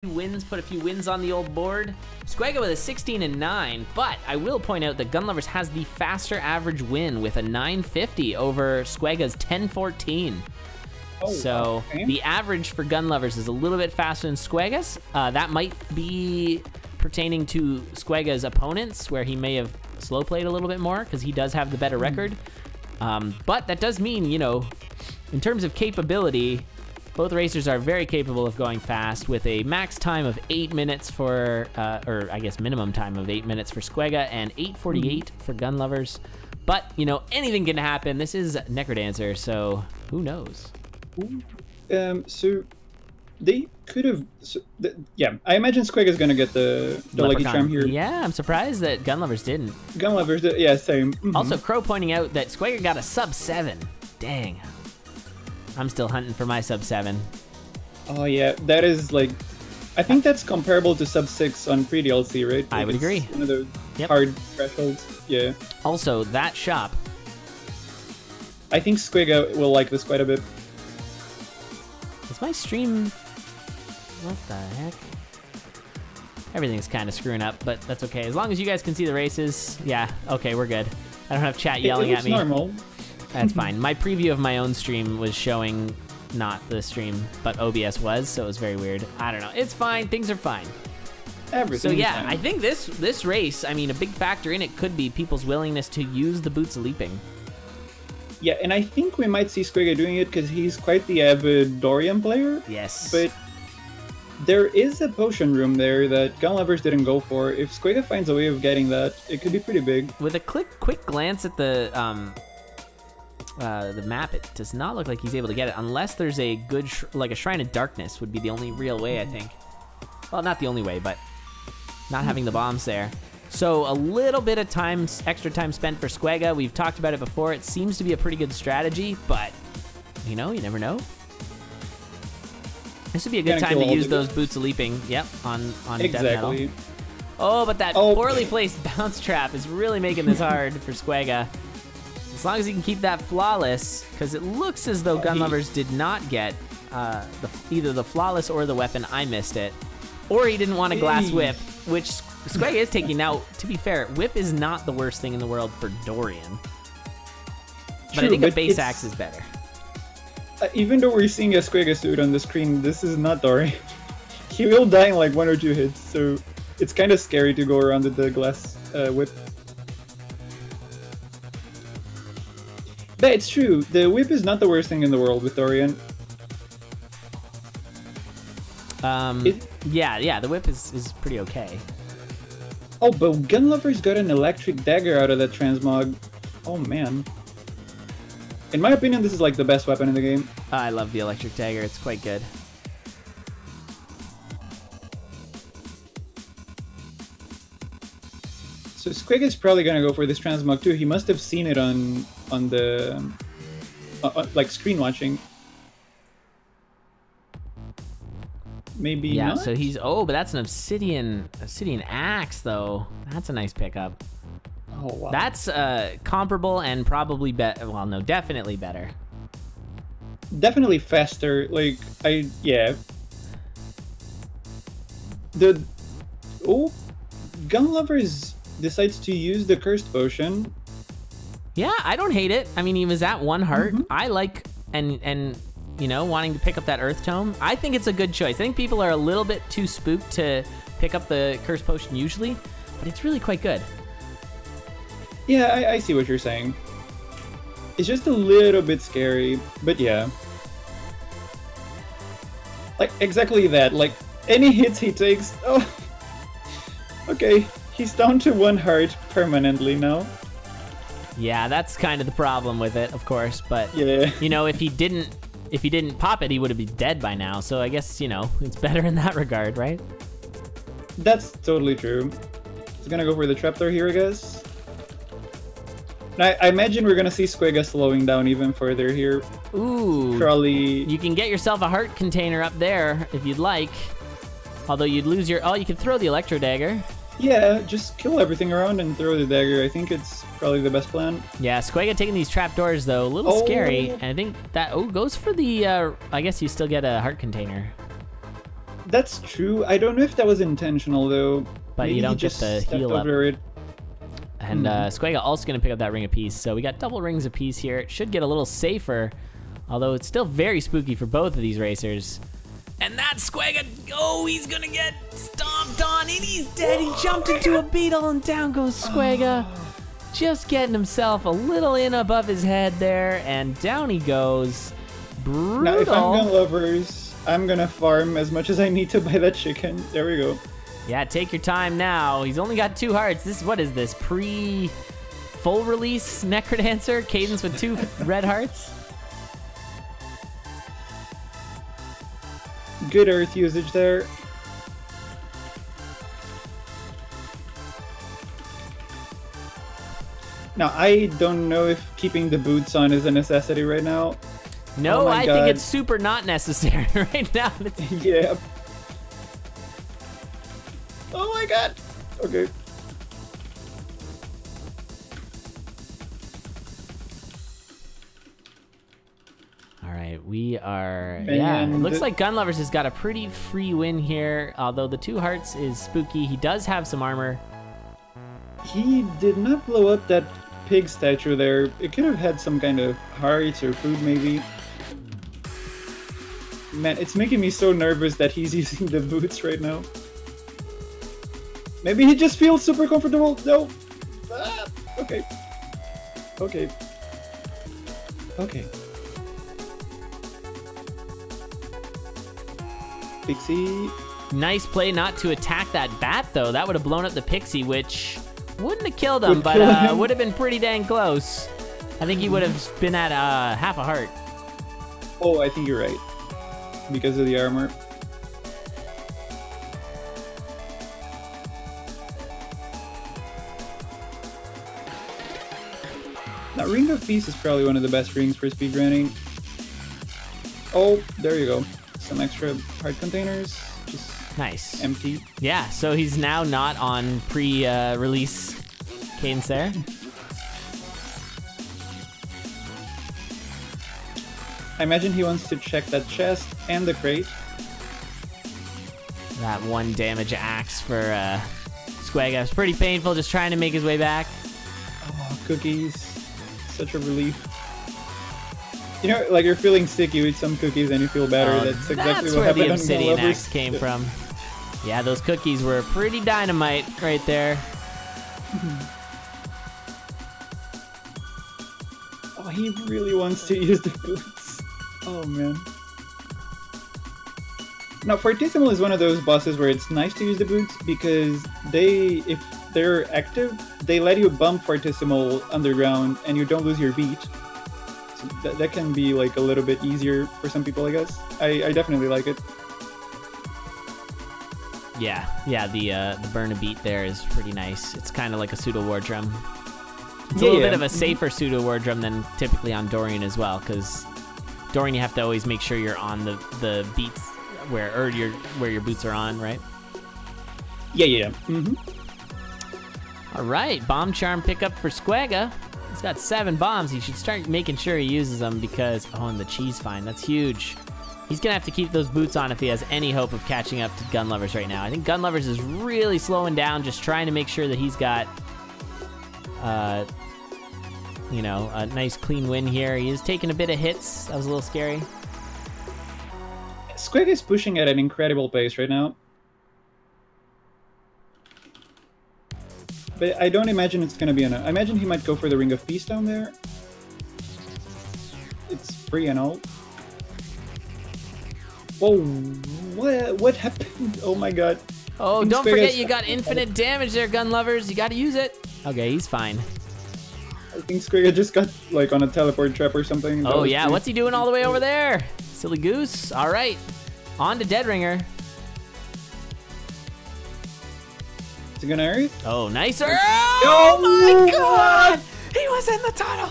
wins, put a few wins on the old board. Squega with a 16 and 9, but I will point out that Gunlovers has the faster average win with a 950 over Squega's 1014. Oh, so okay. The average for Gunlovers is a little bit faster than Squega's. That might be pertaining to Squega's opponents, where he may have slow played a little bit more because he does have the better record. But that does mean, you know, in terms of capability, both racers are very capable of going fast with a max time of 8 minutes for, or I guess minimum time of 8 minutes for Squega and 8:48 for Gunlovers. But, you know, anything can happen. This is Necrodancer, so who knows? So they could have, yeah, I imagine Squega's gonna get the Lucky Charm here. Yeah, I'm surprised that Gunlovers didn't. Gunlovers, yeah, same. Also, Crow pointing out that Squega got a sub 7. Dang. I'm still hunting for my sub 7. Oh yeah, that is like, I think that's comparable to sub 6 on pre-DLC, right? I would agree. One of those hard thresholds, yeah. Also, that shop. I think Squega will like this quite a bit. Is my stream... What the heck? Everything's kind of screwing up, but that's okay. As long as you guys can see the races, yeah, okay, we're good. I don't have chat yelling at me. Normal. That's fine. My preview of my own stream was showing not the stream, but OBS was, so it was very weird. I don't know. It's fine. Things are fine. Everything. So yeah, I think this race, I mean, a big factor in it could be people's willingness to use the Boots of Leaping. Yeah, and I think we might see Squega doing it because he's quite the avid Dorian player. Yes. But there is a potion room there that Gunlovers didn't go for. If Squega finds a way of getting that, it could be pretty big. With a quick glance at the map, it does not look like he's able to get it unless there's a good, like a Shrine of Darkness would be the only real way, I think. Well, not the only way, but not having the bombs there. So a little bit of extra time spent for Squega. We've talked about it before. It seems to be a pretty good strategy, but you know, you never know. This would be a good time to use those Boots of Leaping. Yep, on Death Metal. Oh, but that poorly placed bounce trap is really making this hard for Squega. As long as he can keep that flawless, because it looks as though Gunlovers did not get either the flawless or the weapon. I missed it. Or he didn't want a glass whip, which Squega is taking. Now, to be fair, whip is not the worst thing in the world for Dorian. But I think a base axe is better. Even though we're seeing a Squega suit on the screen, this is not Dorian. He will die in like 1 or 2 hits, so it's kind of scary to go around with the glass whip. But it's true, the whip is not the worst thing in the world with Dorian. Yeah, the whip is pretty okay. Oh, but Gunlovers got an electric dagger out of that transmog. Oh man. In my opinion, this is like the best weapon in the game. I love the electric dagger, it's quite good. So Squega's probably gonna go for this transmog too. He must have seen it on the like screen watching. Maybe yeah, not? so he's but that's an obsidian axe though. That's a nice pickup. Oh wow. That's comparable and probably better. Well, no, definitely better. Definitely faster. Like yeah. Gunlovers decides to use the cursed potion. Yeah, I don't hate it. I mean, he was at 1 heart. I like and you know, wanting to pick up that Earth Tome. I think it's a good choice. I think people are a little bit too spooked to pick up the Cursed Potion usually, but it's really quite good. Yeah, I see what you're saying. It's just a little bit scary, but yeah. Like, exactly that. Like, any hits he takes... Oh! Okay, he's down to 1 heart permanently now. Yeah, that's kind of the problem with it, of course, but... Yeah. You know, if he didn't pop it, he would have been dead by now. So I guess, you know, it's better in that regard, right? That's totally true. He's gonna go for the trapdoor here, I guess. I imagine we're gonna see Squega slowing down even further here. Ooh. Probably. You can get yourself a heart container up there if you'd like. Although you'd lose your... Oh, you could throw the Electro Dagger. Yeah, just kill everything around and throw the dagger. I think it's probably the best plan. Yeah, Squega taking these trapdoors, though, a little scary. And I think that, goes for the, I guess you still get a heart container. That's true. I don't know if that was intentional though. But Maybe you don't he get just the stepped heal up. over it. And Squega also going to pick up that ring of peace. So we got double rings of peace here. It should get a little safer, although it's still very spooky for both of these racers. And that Squega, oh, he's going to get stomped on, and he's dead. He jumped into a beetle, and down goes Squega. Just getting himself a little in above his head there, and down he goes. Brutal. Now, if I'm Gunlovers, I'm going to farm as much as I need to buy that chicken. There we go. Yeah, take your time now. He's only got 2 hearts. What is this? Full release Necrodancer? Cadence with 2 red hearts? Good earth usage there. Now, I don't know if keeping the boots on is a necessity right now. No, Oh I God. think it's super not necessary right now. Yeah. Oh my god. Okay. All right, we are... And yeah, it looks like Gunlovers has got a pretty free win here, although the 2 hearts is spooky. He does have some armor. He did not blow up that pig statue there. It could have had some kind of hearts or food maybe. Man, it's making me so nervous that he's using the boots right now. Maybe he just feels super comfortable. No. Ah, okay. Okay. Okay. Pixie. Nice play not to attack that bat, though. That would have blown up the Pixie, which wouldn't have killed him, Would but kill him. would have been pretty dang close. I think he would have been at half a heart. Oh, I think you're right. Because of the armor. Now, Ring of Peace is probably one of the best rings for speedrunning. Oh, there you go. Some extra heart containers. Just Nice. empty. Yeah, so he's now not on pre-release cadence there. I imagine he wants to check that chest and the crate. That 1 damage axe for Squega. It's pretty painful just trying to make his way back. Oh, cookies. Such a relief. You know, like you're feeling sick, you eat some cookies and you feel better. That's exactly That's what where the happened on obsidian Gunlovers. axe came from. Yeah, those cookies were pretty dynamite right there. Oh, he really wants to use the boots. Oh, man. Now, Fortissimo is one of those bosses where it's nice to use the boots because if they're active, they let you bump Fortissimo underground and you don't lose your beat. So that can be like a little bit easier for some people, I guess. I definitely like it. Yeah, the burn a beat there is pretty nice. It's kind of like a pseudo war drum. It's a little bit of a safer pseudo war drum than typically on Dorian as well, because Dorian you have to always make sure you're on the beats where your boots are on, right? Yeah. All right, bomb charm pickup for Squega. He's got 7 bombs. He should start making sure he uses them because and the cheese find, that's huge. He's gonna have to keep those boots on if he has any hope of catching up to Gunlovers right now. I think Gunlovers is really slowing down, just trying to make sure that he's got, a nice clean win here. He is taking a bit of hits. That was a little scary. Squig is pushing at an incredible pace right now. But I don't imagine it's gonna be enough. I imagine he might go for the Ring of Peace down there. It's free and all. Whoa, what happened? Oh my god. Oh, don't forget you got infinite damage there, Gunlovers. You gotta use it. Okay, he's fine. I think Squega just got like on a teleport trap or something. Oh yeah, what's he doing all the way over there? Silly goose. All right, on to Dead Ringer. Is he gonna earth? Oh, nice. Oh my god! He was in the tunnel.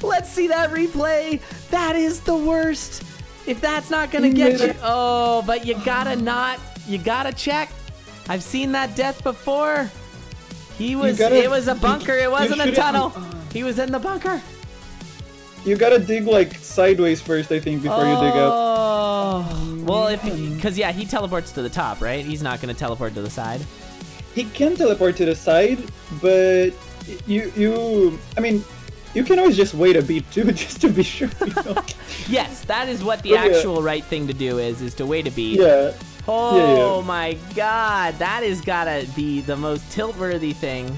Let's see that replay. That is the worst. If that's not gonna get you, but you gotta check. I've seen that death before. It was a bunker. It wasn't a tunnel. He was in the bunker. You gotta dig like sideways first, I think, before you dig up. Oh Well, because yeah, he teleports to the top, right? He's not gonna teleport to the side. He can teleport to the side, but I mean, you can always just wait a beat too, just to be sure. You know? Yes, that is what the actual right thing to do is to wait a beat. Yeah. Oh my god, that has gotta be the most tilt-worthy thing.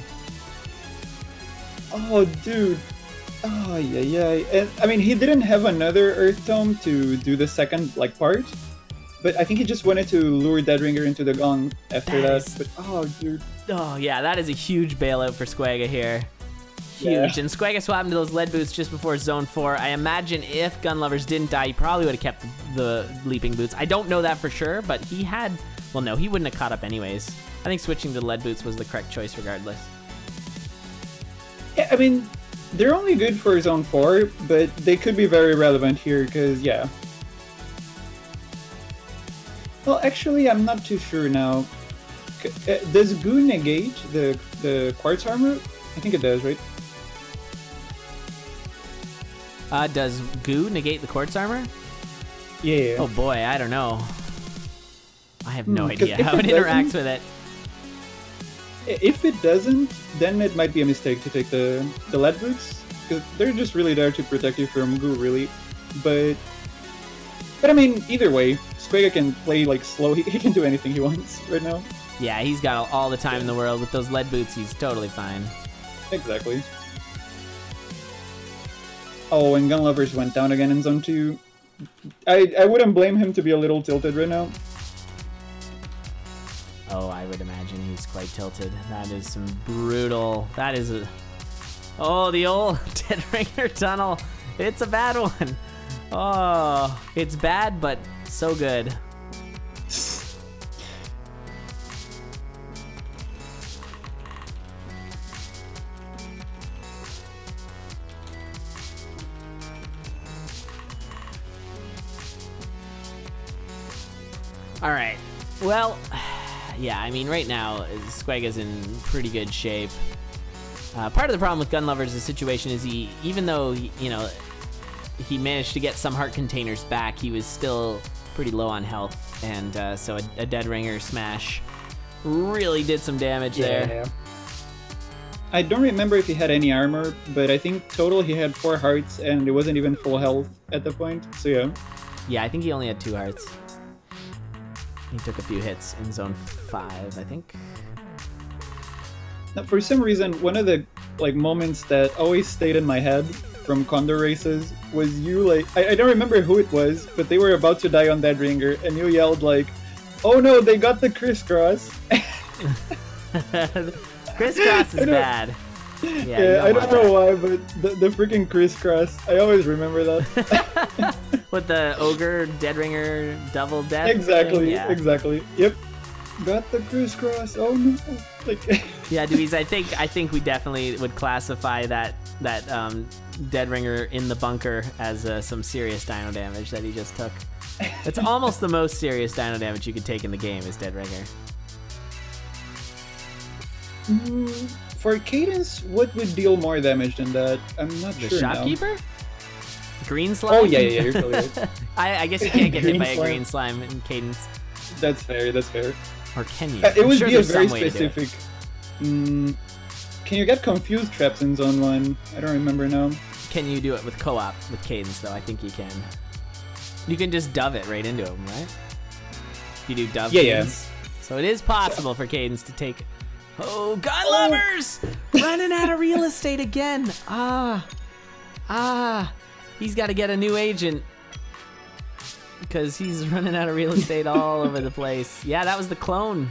Oh, dude. Oh, yeah. And I mean, he didn't have another Earth Tome to do the second part, but I think he just wanted to lure Deadringer into the Gong after that. But oh, dude. Oh yeah, that is a huge bailout for Squega here. Huge. Yeah. And Squega swapped into those lead boots just before Zone 4. I imagine if Gunlovers didn't die, he probably would have kept the leaping boots. I don't know that for sure, but he had... Well, no, he wouldn't have caught up anyways. I think switching to the lead boots was the correct choice regardless. Yeah, I mean, they're only good for Zone 4, but they could be very relevant here, because, yeah. Well, actually, I'm not too sure now. Does Goo negate the Quartz Armor? I think it does, right? Does Goo negate the Quartz Armor? Yeah. Oh boy, I don't know. I have no idea how it interacts with it. If it doesn't, then it might be a mistake to take the lead boots, because they're just really there to protect you from Goo, really. But I mean, either way, Squega can play slow. He can do anything he wants right now. Yeah, he's got all the time in the world. With those lead boots, he's totally fine. Exactly. Oh, and Gunlovers went down again in Zone 2. I wouldn't blame him to be a little tilted right now. Oh, I would imagine he's quite tilted. That is some brutal... That is a... Oh, the old Deadringer tunnel. It's a bad one. Oh, it's bad, but so good. All right. Well, yeah, I mean, right now, Squega's in pretty good shape. Part of the problem with Gunlovers' situation is even though, he managed to get some heart containers back, he was still pretty low on health. And so a Deadringer smash really did some damage there. I don't remember if he had any armor, but I think total he had 4 hearts and it wasn't even full health at the point, so yeah. Yeah, I think he only had 2 hearts. He took a few hits in Zone 5, I think. Now, for some reason, one of the moments that always stayed in my head from Condor races was you I don't remember who it was, but they were about to die on that ringer, and you yelled "Oh no, they got the crisscross!" Crisscross is bad. Yeah, I don't know why, but the freaking crisscross, I always remember that. With the ogre Deadringer double death. Exactly, yeah. Exactly. Yep. Got the crisscross. Oh no. Yeah, Doobies, I think we definitely would classify that Deadringer in the bunker as some serious dino damage that he just took. It's almost the most serious dino damage you could take in the game is Deadringer. For Cadence, what would deal more damage than that? I'm not sure. The shopkeeper? Now. Green slime? Oh yeah, you're totally right. I guess you can't get hit by a green slime in Cadence. That's fair. Or can you? It would be a very specific. Can you get confused traps in Zone 1? I don't remember now. Can you do it with co-op with Cadence though? I think you can. You can just dove it right into him, right? If you do dove Cadence. Yeah. So it is possible for Cadence to take. Oh, Gunlovers! Running out of real estate again. He's got to get a new agent because he's running out of real estate all over the place. Yeah, that was the clone.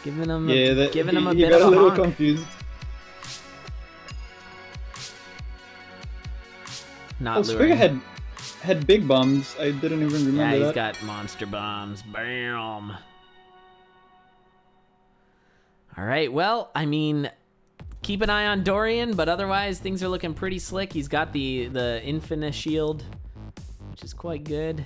Giving him a bit of a little honk. Confused. Not luring. Squega had big bombs. I didn't even remember that. Yeah, he's got monster bombs. Bam. All right, well, I mean, keep an eye on Dorian, but otherwise things are looking pretty slick. He's got the infinite shield, which is quite good.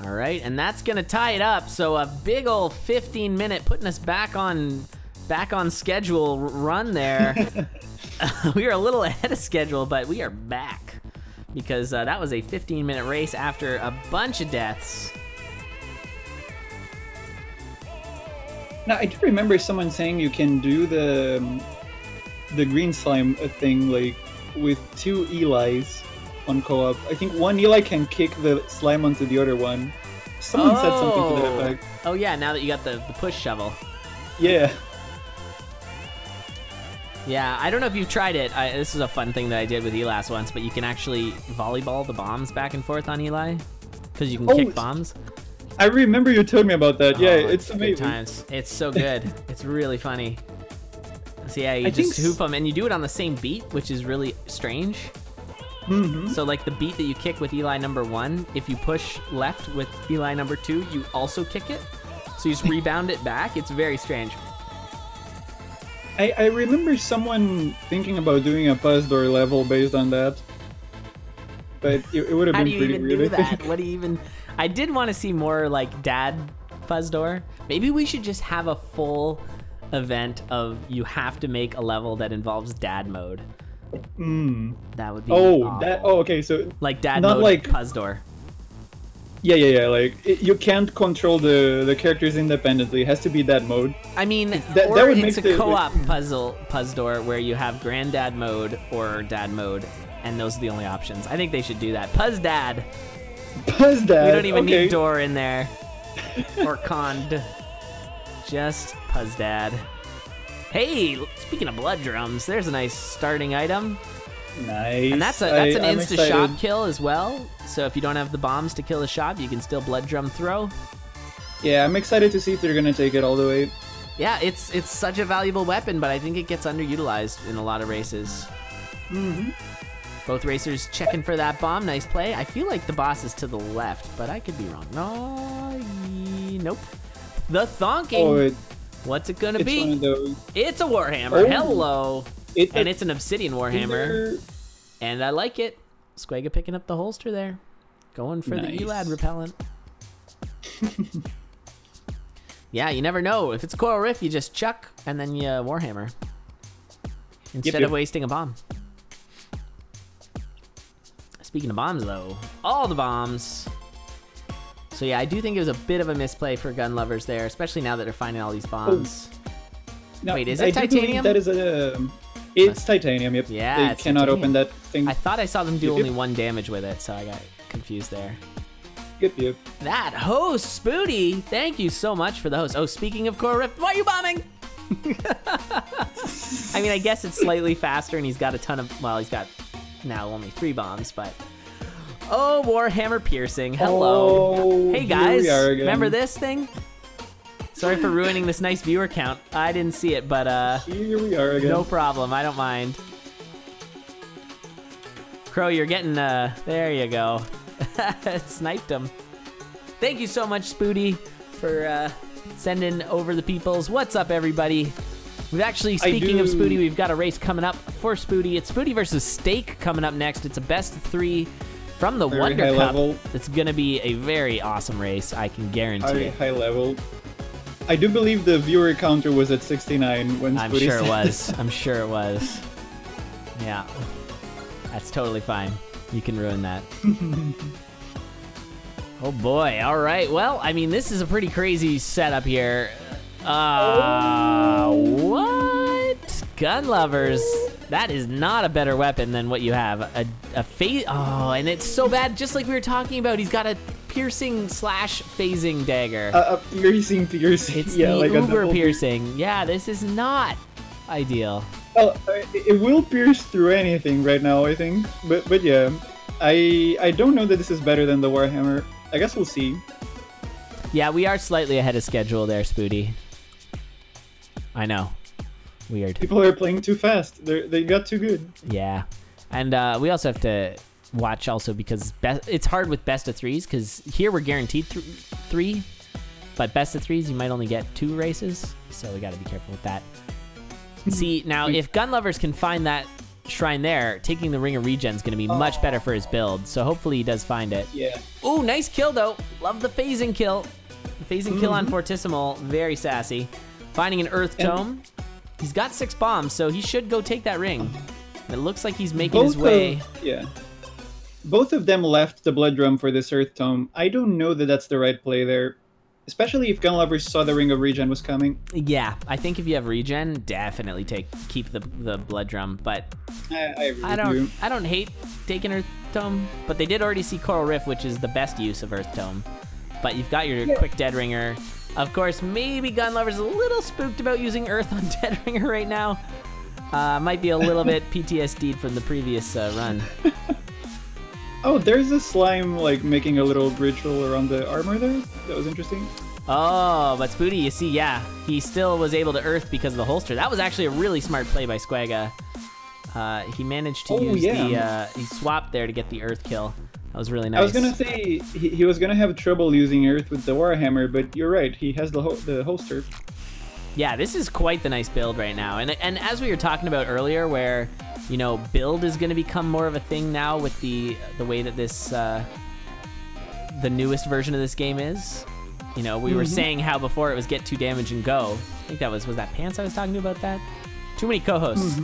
All right, and that's gonna tie it up. So a big old 15-minute putting us back on schedule run there. we are a little ahead of schedule, but we are back because that was a 15-minute race after a bunch of deaths. Now, I do remember someone saying you can do the green slime thing like with 2 Elis on co-op. I think one Eli can kick the slime onto the other one. Someone said something to that effect. Oh yeah, now that you got the push shovel. Yeah. Yeah, I don't know if you've tried it. This is a fun thing that I did with Elas once, but you can actually volleyball the bombs back and forth on Eli because you can kick bombs. I remember you told me about that. Yeah, Oh, it's amazing. Good times. It's so good. It's really funny. So yeah, you just hoof them, and you do it on the same beat, which is really strange. Mm-hmm. So like the beat that you kick with Eli number 1, if you push left with Eli number 2, you also kick it. So you just rebound it back. It's very strange. I remember someone thinking about doing a Puzzdoor level based on that. But it would have been pretty weird. How do you even do that? What do you even... I did want to see more like Dad Puzzdoor. Maybe we should just have a full event of you have to make a level that involves Dad mode. That would be awful. Okay, so like Dad not mode like Puzzdoor. Yeah. Like you can't control the characters independently. It has to be that mode. I mean, that or would it's make a co-op Puzzdoor where you have Granddad mode or Dad mode, and those are the only options. I think they should do that. Puzdad. Puzdad. We don't even need Door in there or Cond. Just Puzdad. Hey, speaking of blood drums, there's a nice starting item. Nice. And that's an insta-shop kill as well. So if you don't have the bombs to kill the shop, you can still blood drum throw. Yeah, I'm excited to see if they're gonna take it all the way. Yeah, it's such a valuable weapon, but I think it gets underutilized in a lot of races. Mm-hmm. Both racers checking for that bomb. Nice play. I feel like the boss is to the left, but I could be wrong. No, nope. The thonking. What's it gonna be? One of those. It's a Warhammer. Hello. And it's an Obsidian Warhammer. Either... And I like it. Squega picking up the holster there. Going for the ELAD repellent. Yeah, you never know. If it's a Coral Rift, you just chuck and then you Warhammer. Instead of wasting a bomb. Speaking of bombs, though. All the bombs. So yeah, I do think it was a bit of a misplay for Gunlovers there, especially now that they're finding all these bombs. No, wait, is it titanium? That is a... It's titanium, yep. Yeah, they cannot open that thing. I thought I saw them do only 1 damage with it, so I got confused there. Yep. That host, Spooty! Thank you so much for the host. Oh, speaking of Coral Rift, why are you bombing? I mean, I guess it's slightly faster, and he's got a ton of... Well, he's got now only 3 bombs, but... Oh, Warhammer piercing. Hello. Oh, hey, guys. Remember this thing? Sorry for ruining this nice viewer count. I didn't see it, but here we are again. No problem. I don't mind. Crow, you're getting there you go. Sniped him. Thank you so much, Spooty, for sending over the peoples. What's up, everybody? We've actually, speaking of Spooty, we've got a race coming up for Spooty. It's Spooty versus Steak coming up next. It's a best of 3 from the Wonder Cup. It's gonna be a very awesome race, I can guarantee it. High level. I do believe the viewer counter was at 69 when I'm sure it was. I'm sure it was. Yeah. That's totally fine. You can ruin that. Oh boy. All right. Well, I mean, this is a pretty crazy setup here. What? Gunlovers. That is not a better weapon than what you have. A phase. Oh, and it's so bad. Just like we were talking about, he's got a piercing / phasing dagger. A piercing. It's yeah, the like uber piercing. Yeah, this is not ideal. Well, it will pierce through anything right now, I think. But yeah, I don't know that this is better than the Warhammer. I guess we'll see. Yeah, we are slightly ahead of schedule there, Spooty. I know. Weird. People are playing too fast. They got too good. Yeah. And we also have to watch also because it's hard with best of 3s because here we're guaranteed 3, but best of 3s you might only get 2 races, so we got to be careful with that. See, now if Gunlovers can find that shrine there, taking the Ring of Regen is going to be much better for his build, so hopefully he does find it. Yeah. Ooh, nice kill though. Love the phasing kill. The phasing kill on Fortissimo, very sassy. Finding an Earth Tome. He's got 6 bombs, so he should go take that ring. It looks like he's making his way. Yeah. Both of them left the Blood Drum for this Earth Tome. I don't know that that's the right play there. Especially if Gunlovers saw the Ring of Regen was coming. Yeah, I think if you have regen, definitely keep the Blood Drum. But I don't hate taking Earth Tome, but they did already see Coral Rift, which is the best use of Earth Tome. But you've got your quick Dead Ringer. Of course, maybe Gunlovers is a little spooked about using Earth on Dead Ringer right now. Might be a little bit PTSD'd from the previous run. Oh, there's a slime like making a little ritual around the armor there. That was interesting. Oh, but Spooty, you see, yeah, he still was able to Earth because of the holster. That was actually a really smart play by Squega. He managed to use he swapped there to get the Earth kill. That was really nice. I was gonna say he was gonna have trouble using Earth with the Warhammer, but you're right. He has the holster. Yeah, this is quite the nice build right now. And as we were talking about earlier, where build is going to become more of a thing now with the way that this the newest version of this game is. We were saying how before it was get 2 damage and go. I think that was that Pants I was talking to about that. Too many co-hosts.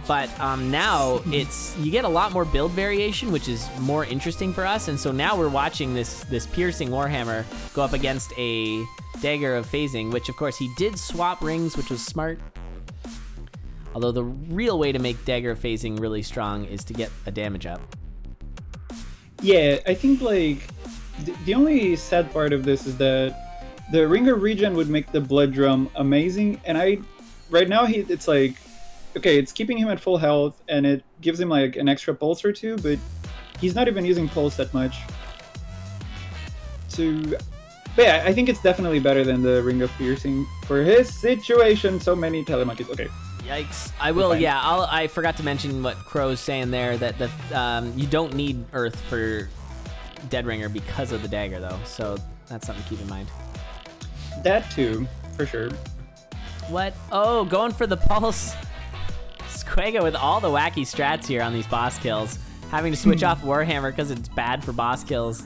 But now you get a lot more build variation, which is more interesting for us. And so now we're watching this piercing Warhammer go up against a Dagger of Phasing, which of course he did swap rings, which was smart. Although the real way to make Dagger of Phasing really strong is to get a damage up. Yeah, I think like the only sad part of this is that the Ring of Regen would make the Blood Drum amazing, and right now it's like, okay, it's keeping him at full health and it gives him like an extra pulse or two, but he's not even using pulse that much. But yeah, I think it's definitely better than the Ring of Piercing for his situation. So many telemonkeys. Okay. Yikes. I will, yeah, I forgot to mention what Crow's saying there, that you don't need Earth for Dead Ringer because of the dagger, though. So that's something to keep in mind. That too, for sure. What? Oh, going for the pulse. Squega with all the wacky strats here on these boss kills. Having to switch off Warhammer because it's bad for boss kills.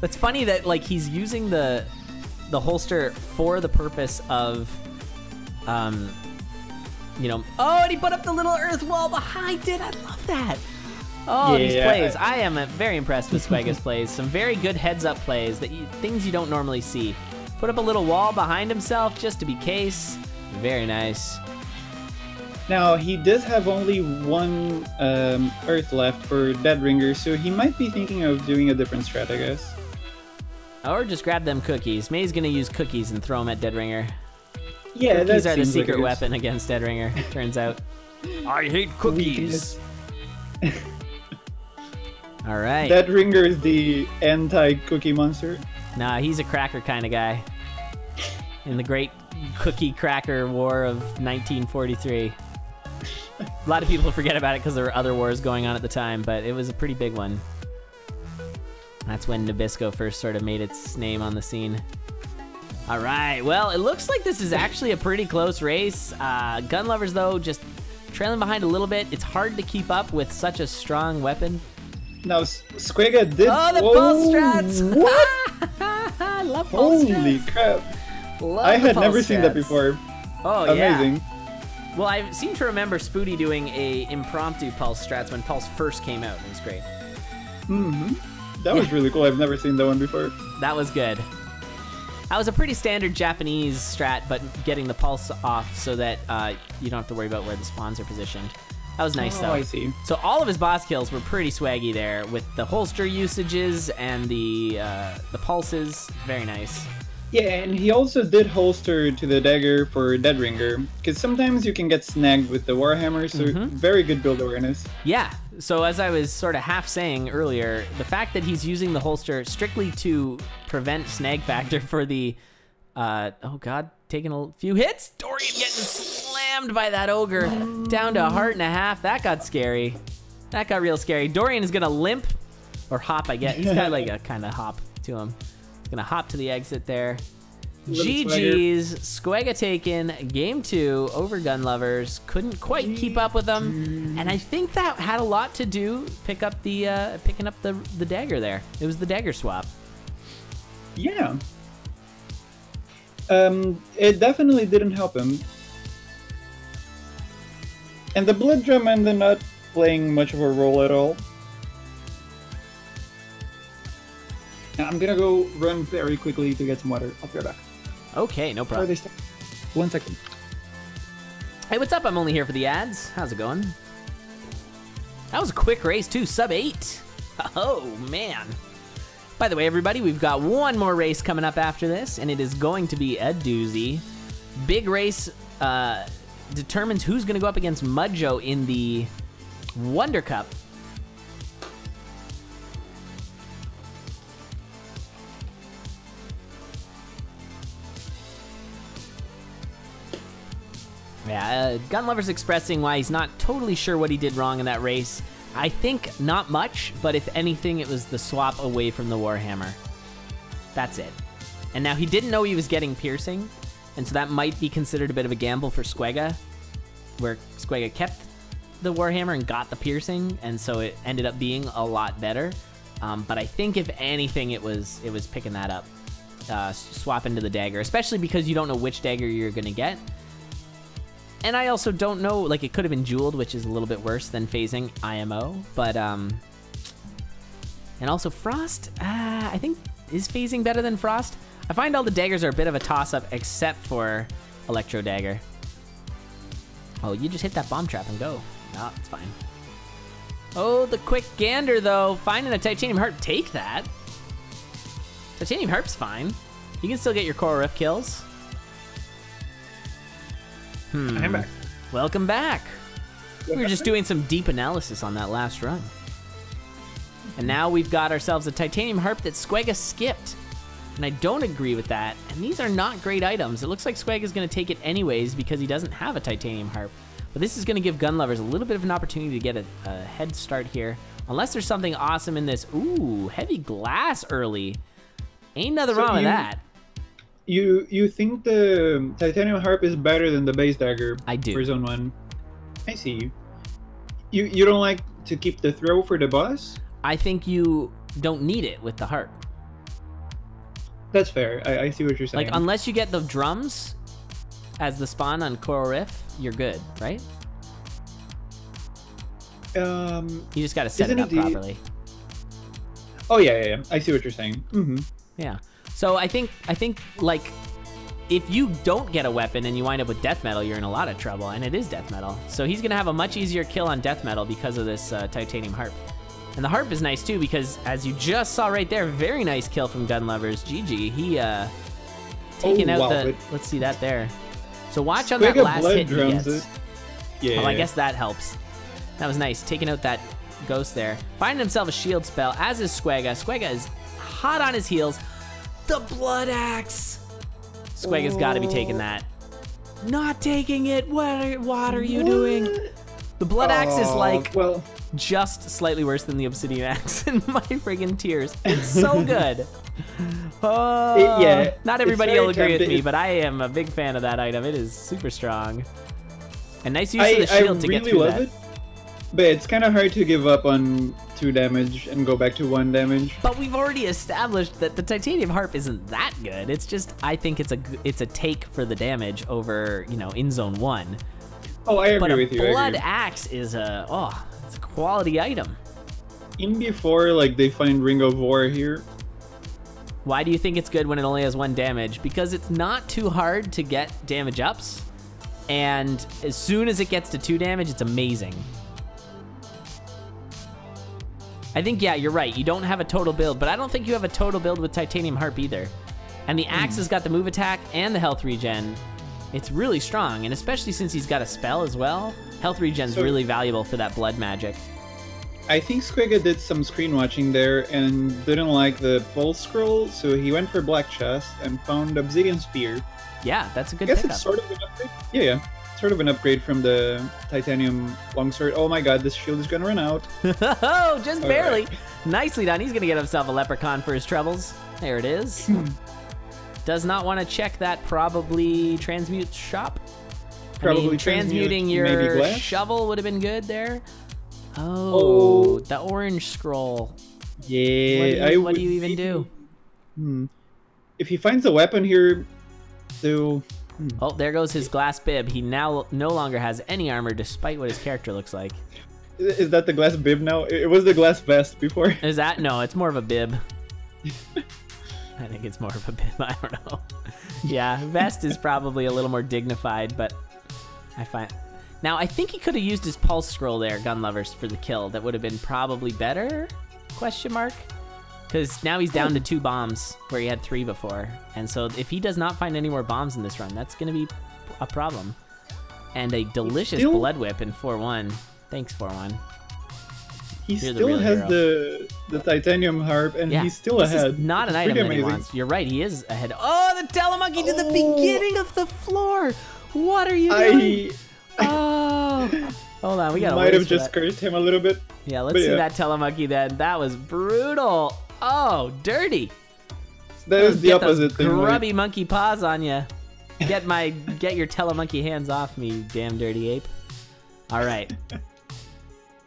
It's funny that like he's using the holster for the purpose of, oh, and he put up the little earth wall behind it. I love that. Oh, yeah, these plays. I am very impressed with Squega's plays. Some very good heads-up plays, things you don't normally see. Put up a little wall behind himself just to be case. Very nice. Now, he does have only one Earth left for Dead Ringer, so he might be thinking of doing a different strat, I guess. Or just grab them cookies. May's gonna use cookies and throw them at Dead Ringer. Yeah, cookies are the secret weapon against Dead Ringer, turns out. I hate cookies. All right. Dead Ringer is the anti-cookie monster. Nah, he's a cracker kind of guy. In the great cookie cracker war of 1943. A lot of people forget about it because there were other wars going on at the time, but it was a pretty big one. That's when Nabisco first sort of made its name on the scene. All right, well, it looks like this is actually a pretty close race. Gunlovers, though, just trailing behind a little bit. It's hard to keep up with such a strong weapon. Now, Squega did... Oh, the pulse strats! What? I love pulse strats. Holy crap. I had never seen that before. Oh, amazing. Yeah. Well, I seem to remember Spooty doing a impromptu pulse strats when Pulse first came out. It was great. That was really cool. I've never seen that one before. That was good. That was a pretty standard Japanese strat, but getting the pulse off so that you don't have to worry about where the spawns are positioned. That was nice, though. I see. So all of his boss kills were pretty swaggy there, with the holster usages and the pulses. Very nice. Yeah, and he also did holster to the dagger for Dead Ringer, because sometimes you can get snagged with the Warhammer, so very good build awareness. Yeah, so as I was sort of half saying earlier, the fact that he's using the holster strictly to prevent snag factor for the, oh god, taking a few hits. Dorian getting slammed by that ogre down to 1.5 hearts. That got scary. That got real scary. Dorian is gonna limp, or hop, I guess. He's got like a kind of hop to him. Gonna hop to the exit there. GG's. Squega taken game 2 over Gunlovers. Couldn't quite keep up with them, and I think that had a lot to do picking up the dagger there. It was the dagger swap. Yeah. It definitely didn't help him. And the blood drum and the nut playing much of a role at all. Now I'm gonna go run very quickly to get some water. I'll be right back. Okay, no problem. 1 second. Hey, what's up? I'm only here for the ads. How's it going? That was a quick race too, sub 8. Oh man. By the way, everybody, we've got one more race coming up after this, and it is going to be a doozy. Big race determines who's going to go up against Mudjo in the Wonder Cup. Yeah, Gunlovers expressing why he's not totally sure what he did wrong in that race. I think not much, but if anything, it was the swap away from the Warhammer. That's it. And now he didn't know he was getting piercing, and so that might be considered a bit of a gamble for Squega, where Squega kept the Warhammer and got the piercing, and so it ended up being a lot better. But I think if anything, it was picking that up, swap into the dagger, especially because you don't know which dagger you're gonna get. And I also don't know, like, it could have been jeweled, which is a little bit worse than phasing IMO, but, and also Frost, I think, is phasing better than Frost? I find all the daggers are a bit of a toss-up, except for Electro Dagger. Oh, you just hit that bomb trap and go. No, it's fine. Oh, the quick gander, though. Finding a Titanium Harp, take that. Titanium Harp's fine. You can still get your Coral Rift kills. I'm back. Welcome back. We were just doing some deep analysis on that last run. And now we've got ourselves a Titanium Harp that Squega skipped. And I don't agree with that. And these are not great items. It looks like Squega's going to take it anyways because he doesn't have a Titanium Harp. But this is going to give Gunlovers a little bit of an opportunity to get a head start here. Unless there's something awesome in this. Ooh, heavy glass early. Ain't nothing wrong with that. You think the Titanium Harp is better than the base dagger? I do. For Zone 1. I see you. You don't like to keep the throw for the boss? I think you don't need it with the harp. That's fair. I see what you're saying. Like, unless you get the drums as the spawn on Coral Rift, you're good, right? You just got to set it up properly. Oh yeah. I see what you're saying. Yeah. So I think like, if you don't get a weapon and you wind up with death metal, you're in a lot of trouble, and it is death metal. So he's gonna have a much easier kill on death metal because of this Titanium Harp. And the harp is nice too because, as you just saw right there, very nice kill from Gunlovers. GG. He taking out the. Let's see that there. So watch on that last hit he gets. Yeah. Oh, I guess that helps. That was nice, taking out that ghost there. Finding himself a shield spell, as is Squega. Squega is hot on his heels. The Blood Axe. Squega's got to be taking that. Not taking it. What are you doing? The Blood Axe is like, well, just slightly worse than the Obsidian Axe in my friggin' tears. It's so good. Yeah. Not everybody will agree with me, but I am a big fan of that item. It is super strong. And nice use of the shield to get through that. It, but it's kind of hard to give up on 2 damage and go back to 1 damage. But we've already established that the Titanium Harp isn't that good. It's just, I think it's a take for the damage over, you know, in Zone 1. Oh, I agree with you. But a Blood Axe is it's a quality item. In before, like, they find Ring of War here. Why do you think it's good when it only has 1 damage? Because it's not too hard to get damage ups, and as soon as it gets to 2 damage, it's amazing. I think, yeah, you're right. You don't have a total build, but I don't think you have a total build with Titanium Harp either. And the Axe has got the move attack and the health regen. It's really strong, and especially since he's got a spell as well, health regen's really valuable for that blood magic. I think Squega did some screen watching there and didn't like the pulse scroll, so he went for Black Chest and found Obsidian Spear. Yeah, that's a good I guess pickup. it's sort of an upgrade. Yeah. Sort of an upgrade from the Titanium Longsword. Oh my god, this shield is gonna run out. Oh, just barely. Right. Nicely done. He's gonna get himself a leprechaun for his troubles. There it is. Does not want to check that probably transmute shop. Probably I mean, transmuting your shovel would have been good there. Oh, the orange scroll. Yeah. What do you even do? If he finds a weapon here, so... Oh, there goes his glass bib. He now no longer has any armor despite what his character looks like. Is that the glass bib now? It was the glass vest before. Is that? No, it's more of a bib. I think it's more of a bib. I don't know. Yeah, vest is probably a little more dignified, but I find... Now, I think he could have used his pulse scroll there, Gunlovers, for the kill. That would have been probably better? Question mark? Because now he's down to 2 bombs, where he had 3 before. And so if he does not find any more bombs in this run, that's going to be a problem. And a delicious blood whip in 4-1. Thanks, 4-1. He still has the titanium harp, and he's still ahead. Is not an item that he wants. You're right, he is ahead. Oh, the telemonkey to the beginning of the floor! What are you doing? Oh, hold on, we gotta might have just cursed him a little bit. Yeah, let's see that telemonkey then. That was brutal. Oh, dirty. That is the opposite thing. Grubby monkey paws on you. Get your telemonkey hands off me, you damn dirty ape. All right.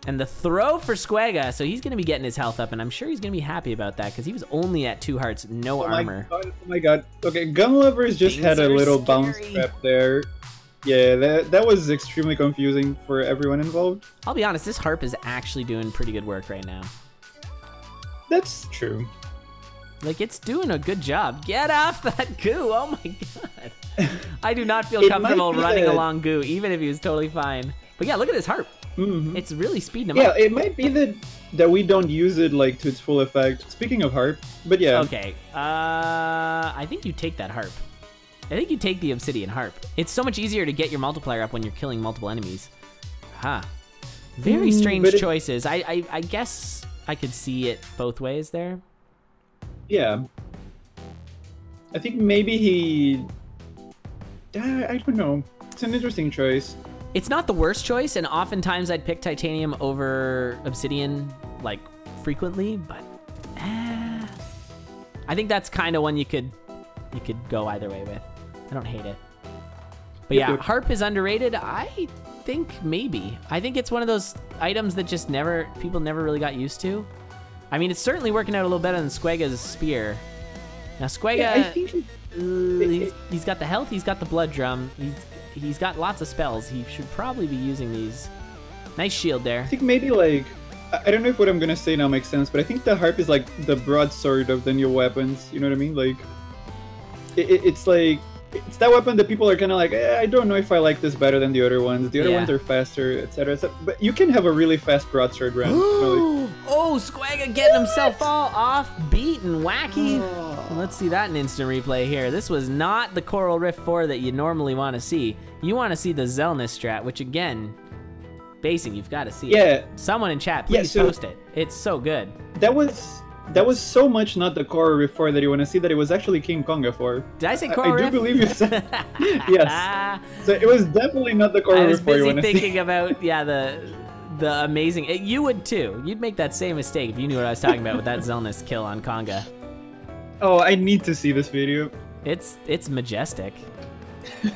And the throw for Squega, so he's going to be getting his health up, and I'm sure he's going to be happy about that, because he was only at 2 hearts, no armor. Oh my god. Okay, Gunlovers just had a little bounce trap there. Yeah, that was extremely confusing for everyone involved. I'll be honest, this harp is actually doing pretty good work right now. That's true. Like, it's doing a good job. Get off that goo! Oh my god. I do not feel comfortable running along goo, even if he was totally fine. But yeah, look at his harp. Mm-hmm. It's really speeding him up. Yeah, it might be that we don't use it like to its full effect. Speaking of harp, but yeah. Okay, I think you take that harp. I think you take the obsidian harp. It's so much easier to get your multiplier up when you're killing multiple enemies. Huh. Very strange choices. I guess I could see it both ways there. Yeah. I think maybe he... I don't know. It's an interesting choice. It's not the worst choice, and oftentimes I'd pick titanium over obsidian, like, frequently, but I think that's kind of one you could go either way with. I don't hate it. But yeah, harp is underrated. I think maybe. I think it's one of those items that just people never really got used to. I mean, it's certainly working out a little better than Squega's spear. Now Squega, yeah, I think he's got the health, he's got the blood drum, he's got lots of spells. He should probably be using these. Nice shield there. I think maybe like, I don't know if what I'm gonna say now makes sense, but I think the harp is like the broadsword of the new weapons. You know what I mean? Like, it's like, it's that weapon that people are kind of like, I don't know if I like this better than the other ones. The other ones are faster, etc. But you can have a really fast broadsword round. Oh, Squega getting himself all off beat and wacky. Well, let's see that in instant replay here. This was not the Coral Rift 4 that you normally want to see. You want to see the Zelnus strat, which again, basing, you've got to see it. Someone in chat, please post it. It's so good. That was so much not the Coral Rift 4 that you want to see that it was actually King Konga 4. Did I say Coral Rift? I do believe you said yes. So it was definitely not the Coral Rift 4 you want to see. I was busy thinking about, yeah, the amazing... You would too. You'd make that same mistake if you knew what I was talking about with that Zelnus kill on Konga. Oh, I need to see this video. It's majestic.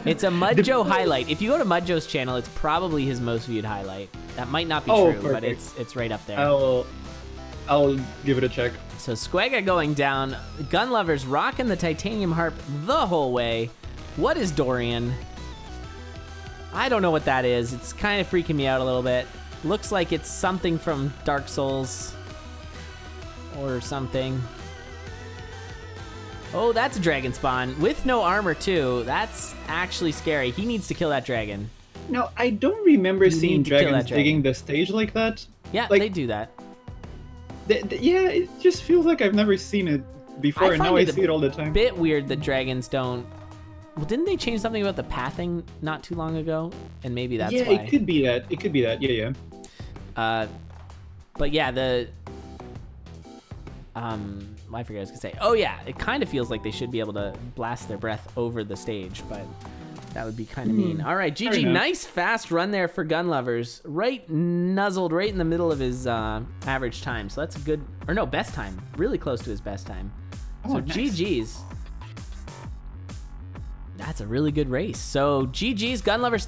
It's a Mudjo highlight. If you go to Mudjo's channel, it's probably his most viewed highlight. That might not be true, but it's right up there. I'll give it a check. So Squega going down. Gunlovers rocking the titanium harp the whole way. What is Dorian? I don't know what that is. It's kind of freaking me out a little bit. Looks like it's something from Dark Souls or something. Oh, that's a dragon spawn with no armor too. That's actually scary. He needs to kill that dragon. No, I don't remember seeing dragons digging the stage like that. Yeah, like, they do that. Yeah, it just feels like I've never seen it before, and now I see it all the time. Bit weird that dragons don't. Well, didn't they change something about the pathing not too long ago? And maybe that's why. Yeah, it could be that. It could be that. Yeah, yeah. But yeah, I forget what I was gonna say. Oh yeah, it kind of feels like they should be able to blast their breath over the stage, but that would be kind of mean. All right, GG, nice fast run there for Gunlovers. Right, nuzzled right in the middle of his average time. So that's a good, or no, best time. Really close to his best time. So nice. GG's. That's a really good race. So GG's, Gunlovers